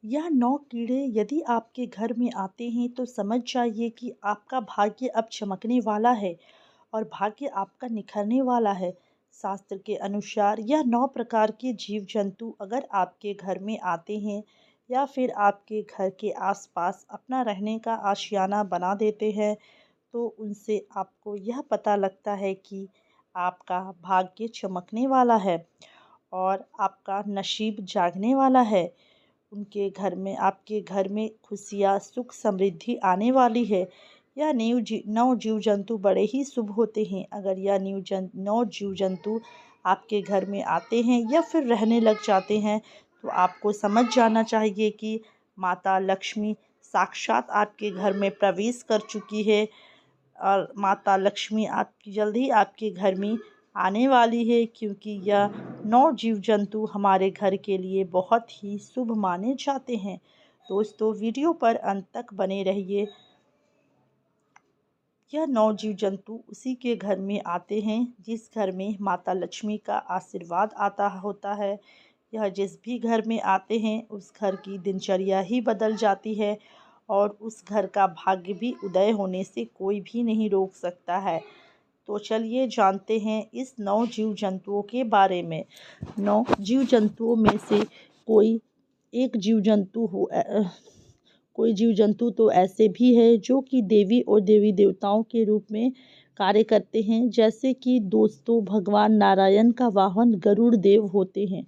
यह 9 कीड़े यदि आपके घर में आते हैं तो समझ जाइए कि आपका भाग्य अब चमकने वाला है और भाग्य आपका निखरने वाला है। शास्त्र के अनुसार यह 9 प्रकार के जीव जंतु अगर आपके घर में आते हैं या फिर आपके घर के आसपास अपना रहने का आशियाना बना देते हैं, तो उनसे आपको यह पता लगता है कि आपका भाग्य चमकने वाला है और आपका नसीब जागने वाला है। उनके घर में आपके घर में खुशियाँ, सुख, समृद्धि आने वाली है। यह 9 जीव-जंतु बड़े ही शुभ होते हैं। अगर यह 9 जीव-जंतु आपके घर में आते हैं या फिर रहने लग जाते हैं, तो आपको समझ जाना चाहिए कि माता लक्ष्मी साक्षात आपके घर में प्रवेश कर चुकी है और माता लक्ष्मी आपकी जल्द ही आपके घर में आने वाली है, क्योंकि यह 9 जीव जंतु हमारे घर के लिए बहुत ही शुभ माने जाते हैं। दोस्तों, वीडियो पर अंत तक बने रहिए। यह 9 जीव जंतु उसी के घर में आते हैं जिस घर में माता लक्ष्मी का आशीर्वाद आता होता है। यह जिस भी घर में आते हैं उस घर की दिनचर्या ही बदल जाती है और उस घर का भाग्य भी उदय होने से कोई भी नहीं रोक सकता है। तो चलिए जानते हैं इस 9 जीव जंतुओं के बारे में। 9 जीव जंतुओं में से कोई एक जीव जंतु कोई जीव जंतु तो ऐसे भी है जो कि देवी और देवी देवताओं के रूप में कार्य करते हैं। जैसे कि दोस्तों, भगवान नारायण का वाहन गरुड़ देव होते हैं।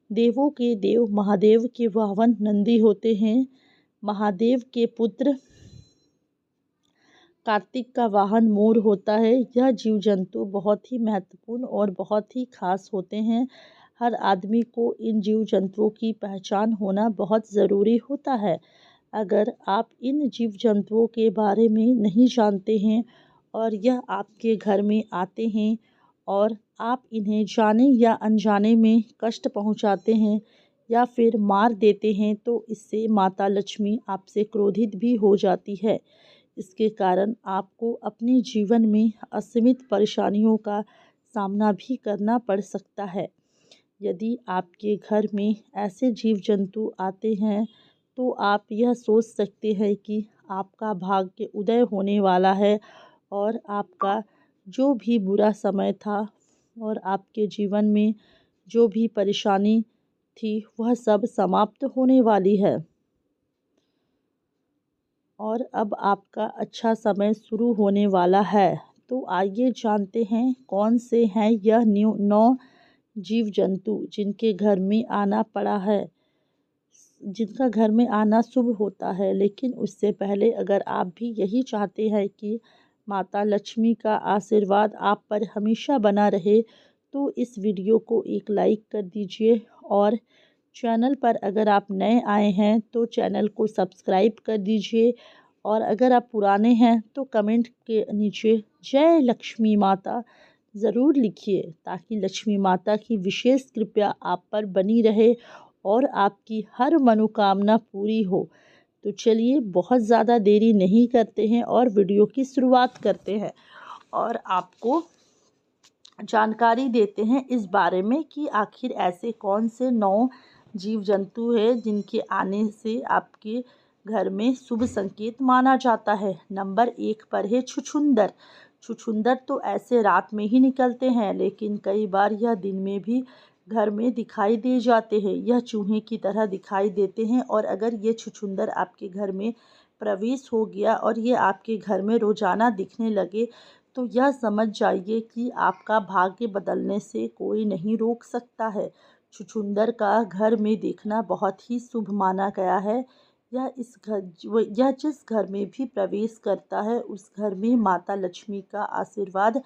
देवों के देव महादेव के वाहन नंदी होते हैं। महादेव के पुत्र कार्तिक का वाहन मोर होता है। यह जीव जंतु बहुत ही महत्वपूर्ण और बहुत ही खास होते हैं। हर आदमी को इन जीव जंतुओं की पहचान होना बहुत ज़रूरी होता है। अगर आप इन जीव जंतुओं के बारे में नहीं जानते हैं और यह आपके घर में आते हैं और आप इन्हें जाने या अनजाने में कष्ट पहुंचाते हैं या फिर मार देते हैं, तो इससे माता लक्ष्मी आपसे क्रोधित भी हो जाती है। इसके कारण आपको अपने जीवन में असीमित परेशानियों का सामना भी करना पड़ सकता है। यदि आपके घर में ऐसे जीव जंतु आते हैं तो आप यह सोच सकते हैं कि आपका भाग्य उदय होने वाला है और आपका जो भी बुरा समय था और आपके जीवन में जो भी परेशानी थी वह सब समाप्त होने वाली है और अब आपका अच्छा समय शुरू होने वाला है। तो आइए जानते हैं कौन से हैं यह 9 जीव जंतु जिनके घर में आना पड़ा है, जिनका घर में आना शुभ होता है। लेकिन उससे पहले अगर आप भी यही चाहते हैं कि माता लक्ष्मी का आशीर्वाद आप पर हमेशा बना रहे, तो इस वीडियो को एक लाइक कर दीजिए और चैनल पर अगर आप नए आए हैं तो चैनल को सब्सक्राइब कर दीजिए और अगर आप पुराने हैं तो कमेंट के नीचे जय लक्ष्मी माता ज़रूर लिखिए, ताकि लक्ष्मी माता की विशेष कृपा आप पर बनी रहे और आपकी हर मनोकामना पूरी हो। तो चलिए बहुत ज़्यादा देरी नहीं करते हैं और वीडियो की शुरुआत करते हैं और आपको जानकारी देते हैं इस बारे में कि आखिर ऐसे कौन से 9 जीव जंतु हैं जिनके आने से आपके घर में शुभ संकेत माना जाता है। नंबर 1 पर है छुछुंदर। छुछुंदर तो ऐसे रात में ही निकलते हैं, लेकिन कई बार यह दिन में भी घर में दिखाई दे जाते हैं। यह चूहे की तरह दिखाई देते हैं और अगर ये छुछुंदर आपके घर में प्रवेश हो गया और ये आपके घर में रोज़ाना दिखने लगे, तो यह समझ जाइए कि आपका भाग्य बदलने से कोई नहीं रोक सकता है। छुछुंदर का घर में देखना बहुत ही शुभ माना गया है। यह जिस घर में भी प्रवेश करता है उस घर में माता लक्ष्मी का आशीर्वाद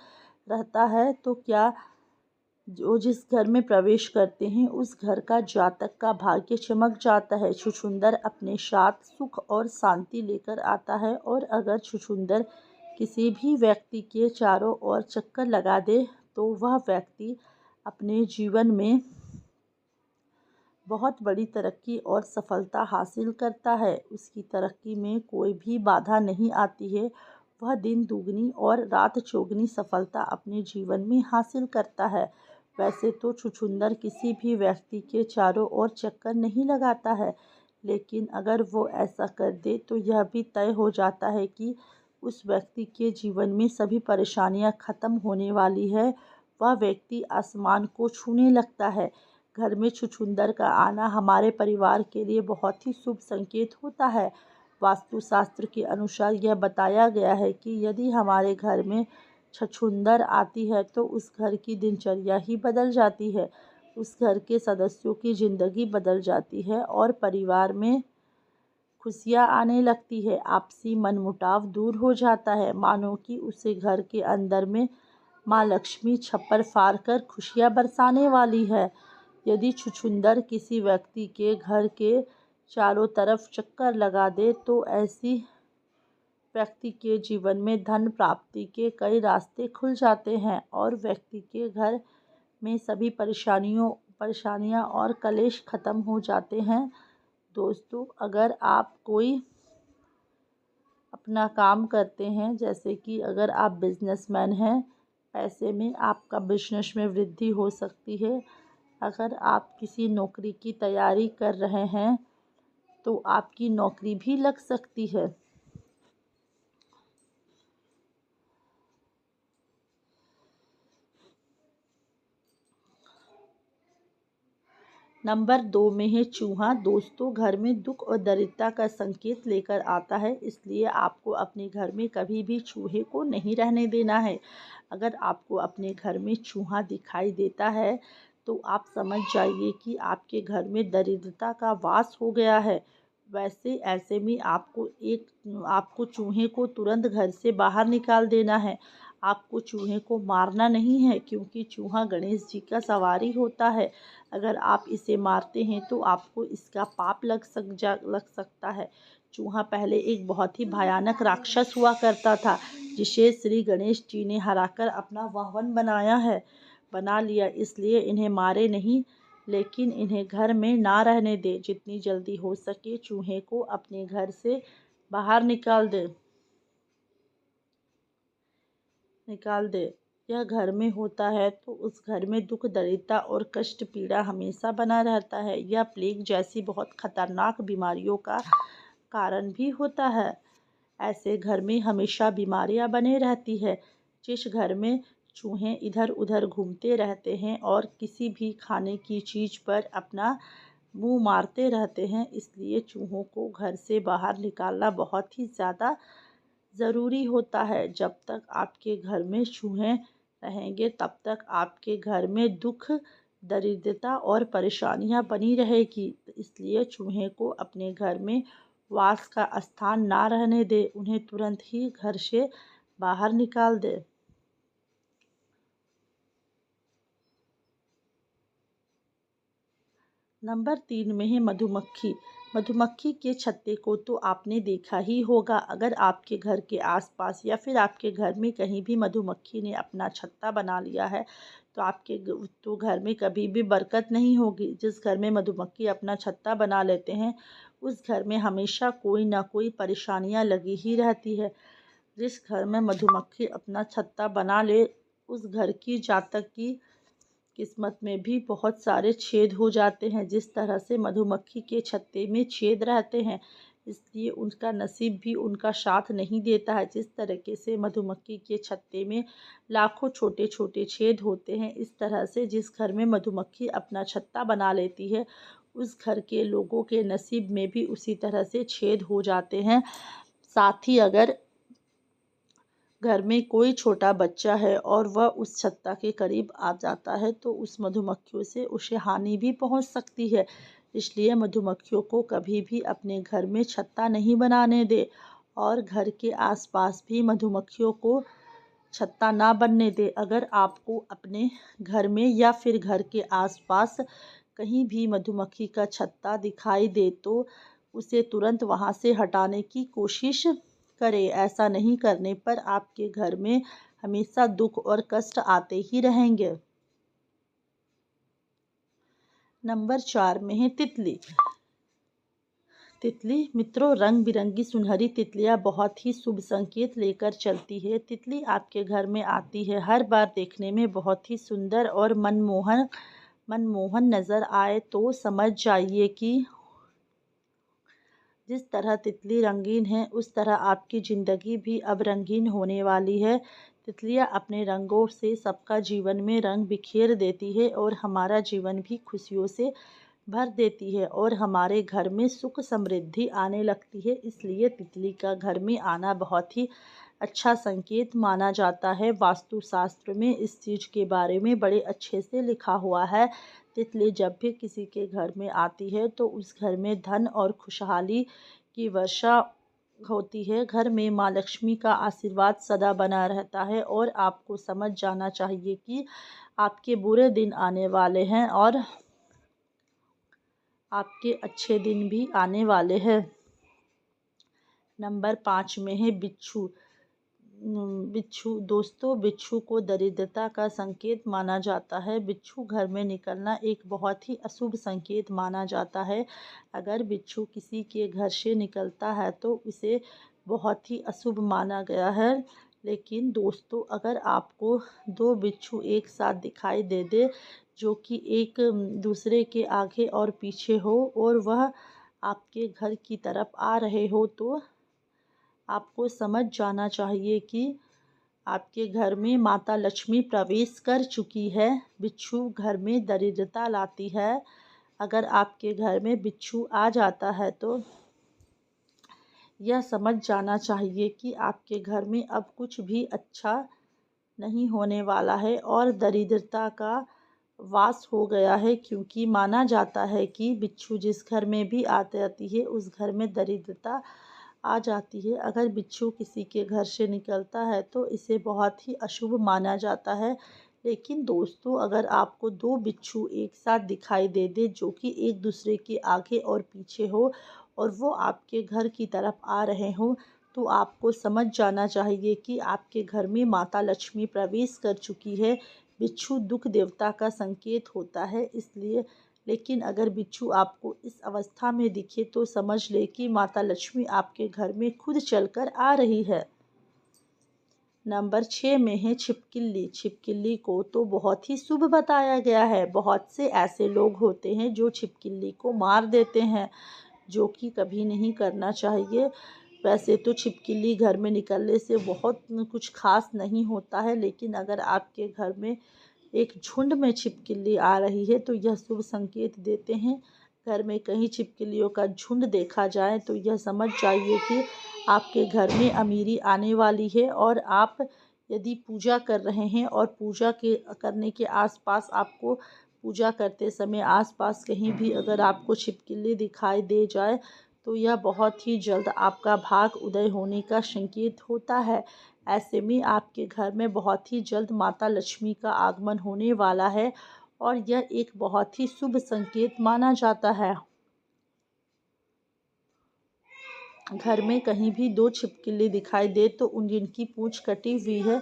रहता है। तो क्या जो जिस घर में प्रवेश करते हैं उस घर का जातक का भाग्य चमक जाता है। छुछुंदर अपने साथ सुख और शांति लेकर आता है और अगर छुछुंदर किसी भी व्यक्ति के चारों ओर चक्कर लगा दे तो वह व्यक्ति अपने जीवन में बहुत बड़ी तरक्की और सफलता हासिल करता है। उसकी तरक्की में कोई भी बाधा नहीं आती है। वह दिन दुगनी और रात चौगुनी सफलता अपने जीवन में हासिल करता है। वैसे तो छुछुंदर किसी भी व्यक्ति के चारों ओर चक्कर नहीं लगाता है, लेकिन अगर वो ऐसा कर दे तो यह भी तय हो जाता है कि उस व्यक्ति के जीवन में सभी परेशानियां खत्म होने वाली है। वह व्यक्ति आसमान को छूने लगता है। घर में छुछुंदर का आना हमारे परिवार के लिए बहुत ही शुभ संकेत होता है। वास्तुशास्त्र के अनुसार यह बताया गया है कि यदि हमारे घर में छछूंदर आती है तो उस घर की दिनचर्या ही बदल जाती है, उस घर के सदस्यों की ज़िंदगी बदल जाती है और परिवार में खुशियाँ आने लगती है। आपसी मनमुटाव दूर हो जाता है, मानो कि उसे घर के अंदर में माँ लक्ष्मी छप्पर फाड़ कर खुशियाँ बरसाने वाली है। यदि छुछुंदर किसी व्यक्ति के घर के चारों तरफ चक्कर लगा दे तो ऐसी व्यक्ति के जीवन में धन प्राप्ति के कई रास्ते खुल जाते हैं और व्यक्ति के घर में सभी परेशानियां और कलेश खत्म हो जाते हैं। दोस्तों, अगर आप कोई अपना काम करते हैं, जैसे कि अगर आप बिजनेसमैन हैं, ऐसे में आपका बिजनेस में वृद्धि हो सकती है। अगर आप किसी नौकरी की तैयारी कर रहे हैं तो आपकी नौकरी भी लग सकती है। नंबर 2 में है चूहा। दोस्तों, घर में दुख और दरिद्रता का संकेत लेकर आता है, इसलिए आपको अपने घर में कभी भी चूहे को नहीं रहने देना है। अगर आपको अपने घर में चूहा दिखाई देता है तो आप समझ जाइए कि आपके घर में दरिद्रता का वास हो गया है। वैसे ऐसे में आपको चूहे को तुरंत घर से बाहर निकाल देना है। आपको चूहे को मारना नहीं है, क्योंकि चूहा गणेश जी का सवारी होता है। अगर आप इसे मारते हैं तो आपको इसका पाप लग सकता है। चूहा पहले एक बहुत ही भयानक राक्षस हुआ करता था, जिसे श्री गणेश जी ने हराकर अपना वाहन बना लिया। इसलिए इन्हें मारे नहीं, लेकिन इन्हें घर में ना रहने दे। जितनी जल्दी हो सके चूहे को अपने घर से बाहर निकाल दे। यह घर में होता है तो उस घर में दुख, दरिद्रता और कष्ट, पीड़ा हमेशा बना रहता है। यह प्लेग जैसी बहुत खतरनाक बीमारियों का कारण भी होता है। ऐसे घर में हमेशा बीमारियां बने रहती है। जिस घर में चूहे इधर उधर घूमते रहते हैं और किसी भी खाने की चीज़ पर अपना मुंह मारते रहते हैं, इसलिए चूहों को घर से बाहर निकालना बहुत ही ज़्यादा ज़रूरी होता है। जब तक आपके घर में चूहे रहेंगे तब तक आपके घर में दुख, दरिद्रता और परेशानियां बनी रहेगी। इसलिए चूहे को अपने घर में वास का स्थान ना रहने दे, उन्हें तुरंत ही घर से बाहर निकाल दे। नंबर 3 में है मधुमक्खी। मधुमक्खी के छत्ते को तो आपने देखा ही होगा। अगर आपके घर के आसपास या फिर आपके घर में कहीं भी मधुमक्खी ने अपना छत्ता बना लिया है तो तो घर में कभी भी बरकत नहीं होगी। जिस घर में मधुमक्खी अपना छत्ता बना लेते हैं उस घर में हमेशा कोई ना कोई परेशानियां लगी ही रहती है। जिस घर में मधुमक्खी अपना छत्ता बना ले उस घर की जातक की किस्मत में भी बहुत सारे छेद हो जाते हैं। जिस तरह से मधुमक्खी के छत्ते में छेद रहते हैं, इसलिए उनका नसीब भी उनका साथ नहीं देता है। जिस तरीके से मधुमक्खी के छत्ते में लाखों छोटे छोटे छेद होते हैं, इस तरह से जिस घर में मधुमक्खी अपना छत्ता बना लेती है उस घर के लोगों के नसीब में भी उसी तरह से छेद हो जाते हैं। साथ ही अगर घर में कोई छोटा बच्चा है और वह उस छत्ता के करीब आ जाता है तो उस मधुमक्खियों से उसे हानि भी पहुंच सकती है। इसलिए मधुमक्खियों को कभी भी अपने घर में छत्ता नहीं बनाने दे और घर के आसपास भी मधुमक्खियों को छत्ता ना बनने दे। अगर आपको अपने घर में या फिर घर के आसपास कहीं भी मधुमक्खी का छत्ता दिखाई दे तो उसे तुरंत वहां से हटाने की कोशिश करें। ऐसा नहीं करने पर आपके घर में हमेशा दुख और कष्ट आते ही रहेंगे। नंबर 4 में है तितली। तितली मित्रों, रंग बिरंगी सुनहरी तितलियां बहुत ही शुभ संकेत लेकर चलती है। तितली आपके घर में आती है, हर बार देखने में बहुत ही सुंदर और मनमोहन नजर आए तो समझ जाइए कि जिस तरह तितली रंगीन है उस तरह आपकी ज़िंदगी भी अब रंगीन होने वाली है। तितलियाँ अपने रंगों से सबका जीवन में रंग बिखेर देती है और हमारा जीवन भी खुशियों से भर देती है और हमारे घर में सुख समृद्धि आने लगती है। इसलिए तितली का घर में आना बहुत ही अच्छा संकेत माना जाता है। वास्तुशास्त्र में इस चीज़ के बारे में बड़े अच्छे से लिखा हुआ है। तितली जब भी किसी के घर में आती है तो उस घर में धन और खुशहाली की वर्षा होती है। घर में माँ लक्ष्मी का आशीर्वाद सदा बना रहता है और आपको समझ जाना चाहिए कि आपके बुरे दिन आने वाले हैं और आपके अच्छे दिन भी आने वाले हैं। नंबर 5 में है बिच्छू। बिच्छू दोस्तों, बिच्छू को दरिद्रता का संकेत माना जाता है। बिच्छू घर में निकलना एक बहुत ही अशुभ संकेत माना जाता है। अगर बिच्छू किसी के घर से निकलता है तो इसे बहुत ही अशुभ माना गया है। लेकिन दोस्तों, अगर आपको दो बिच्छू एक साथ दिखाई दे दे जो कि एक दूसरे के आगे और पीछे हो और वह आपके घर की तरफ आ रहे हो तो आपको समझ जाना चाहिए कि आपके घर में माता लक्ष्मी प्रवेश कर चुकी है। बिच्छू घर में दरिद्रता लाती है। अगर आपके घर में बिच्छू आ जाता है तो यह समझ जाना चाहिए कि आपके घर में अब कुछ भी अच्छा नहीं होने वाला है और दरिद्रता का वास हो गया है, क्योंकि माना जाता है कि बिच्छू जिस घर में भी आती रहती है उस घर में दरिद्रता आ जाती है। अगर बिच्छू किसी के घर से निकलता है तो इसे बहुत ही अशुभ माना जाता है। लेकिन दोस्तों, अगर आपको दो बिच्छू एक साथ दिखाई दे दे जो कि एक दूसरे के आगे और पीछे हो और वो आपके घर की तरफ आ रहे हों तो आपको समझ जाना चाहिए कि आपके घर में माता लक्ष्मी प्रवेश कर चुकी है। बिच्छू दुख देवता का संकेत होता है, इसलिए लेकिन अगर बिच्छू आपको इस अवस्था में दिखे तो समझ ले कि माता लक्ष्मी आपके घर में खुद चलकर आ रही है। नंबर 6 में है छिपकली। छिपकली को तो बहुत ही शुभ बताया गया है। बहुत से ऐसे लोग होते हैं जो छिपकली को मार देते हैं, जो कि कभी नहीं करना चाहिए। वैसे तो छिपकली घर में निकलने से बहुत कुछ खास नहीं होता है, लेकिन अगर आपके घर में एक झुंड में छिपकली आ रही है तो यह शुभ संकेत देते हैं। घर में कहीं छिपकलियों का झुंड देखा जाए तो यह समझ जाइए कि आपके घर में अमीरी आने वाली है। और आप यदि पूजा कर रहे हैं और पूजा के करने के आसपास आपको पूजा करते समय आसपास कहीं भी अगर आपको छिपकली दिखाई दे जाए तो यह बहुत ही जल्द आपका भाग उदय होने का संकेत होता है। ऐसे में आपके घर में बहुत ही जल्द माता लक्ष्मी का आगमन होने वाला है और यह एक बहुत ही शुभ संकेत माना जाता है। घर में कहीं भी दो छिपकली दिखाई दे तो उन जिनकी पूँछ कटी हुई है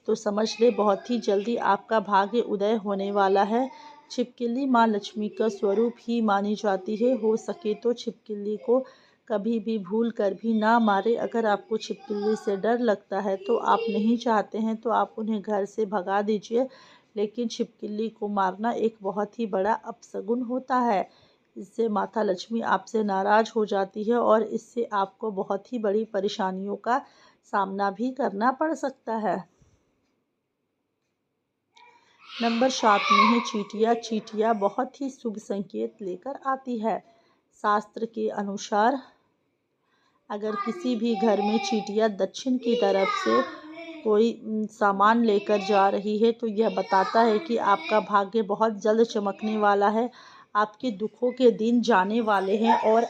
तो समझ ले बहुत ही जल्दी आपका भाग्य उदय होने वाला है। छिपकली माँ लक्ष्मी का स्वरूप ही मानी जाती है। हो सके तो छिपकली को कभी भी भूल कर भी ना मारे। अगर आपको छिपकली से डर लगता है तो आप नहीं चाहते हैं तो आप उन्हें घर से भगा दीजिए, लेकिन छिपकली को मारना एक बहुत ही बड़ा अपशगुन होता है। इससे माता लक्ष्मी आपसे नाराज़ हो जाती है और इससे आपको बहुत ही बड़ी परेशानियों का सामना भी करना पड़ सकता है। नंबर 7 में है चींटियाँ। चींटियाँ बहुत ही शुभ संकेत लेकर आती है। शास्त्र के अनुसार अगर किसी भी घर में चींटियाँ दक्षिण की तरफ से कोई सामान लेकर जा रही है तो यह बताता है कि आपका भाग्य बहुत जल्द चमकने वाला है। आपके दुखों के दिन जाने वाले हैं और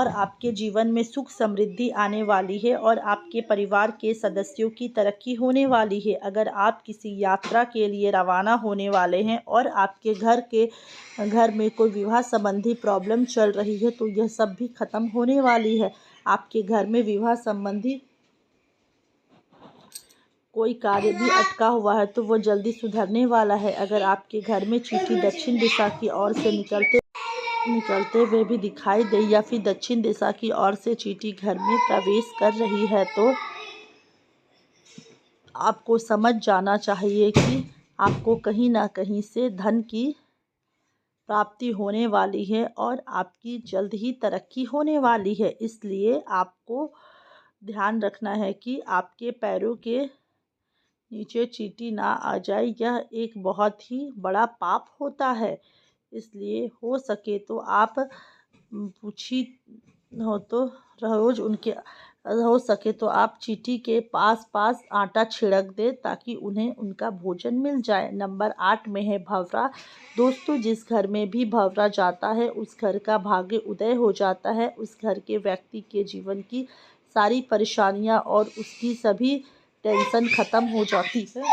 आपके जीवन में सुख समृद्धि आने वाली है और आपके परिवार के सदस्यों की तरक्की होने वाली है। अगर आप किसी यात्रा के लिए रवाना होने वाले हैं और आपके घर में कोई विवाह संबंधी प्रॉब्लम चल रही है तो यह सब भी खत्म होने वाली है। आपके घर में विवाह संबंधी कोई कार्य भी अटका हुआ है तो वो जल्दी सुधरने वाला है। अगर आपके घर में चींटी दक्षिण दिशा की ओर से निकलते हुए भी दिखाई दे या फिर दक्षिण दिशा की ओर से चींटी घर में प्रवेश कर रही है तो आपको समझ जाना चाहिए कि आपको कहीं ना कहीं से धन की प्राप्ति होने वाली है और आपकी जल्द ही तरक्की होने वाली है। इसलिए आपको ध्यान रखना है कि आपके पैरों के नीचे चींटी ना आ जाए। यह एक बहुत ही बड़ा पाप होता है। इसलिए हो सके तो आप पूछी हो तो रोज़ उनके हो सके तो आप चींटी के पास पास आटा छिड़क दें ताकि उन्हें उनका भोजन मिल जाए। नंबर 8 में है भंवरा। दोस्तों, जिस घर में भी भंवरा जाता है उस घर का भाग्य उदय हो जाता है। उस घर के व्यक्ति के जीवन की सारी परेशानियां और उसकी सभी टेंशन ख़त्म हो जाती है।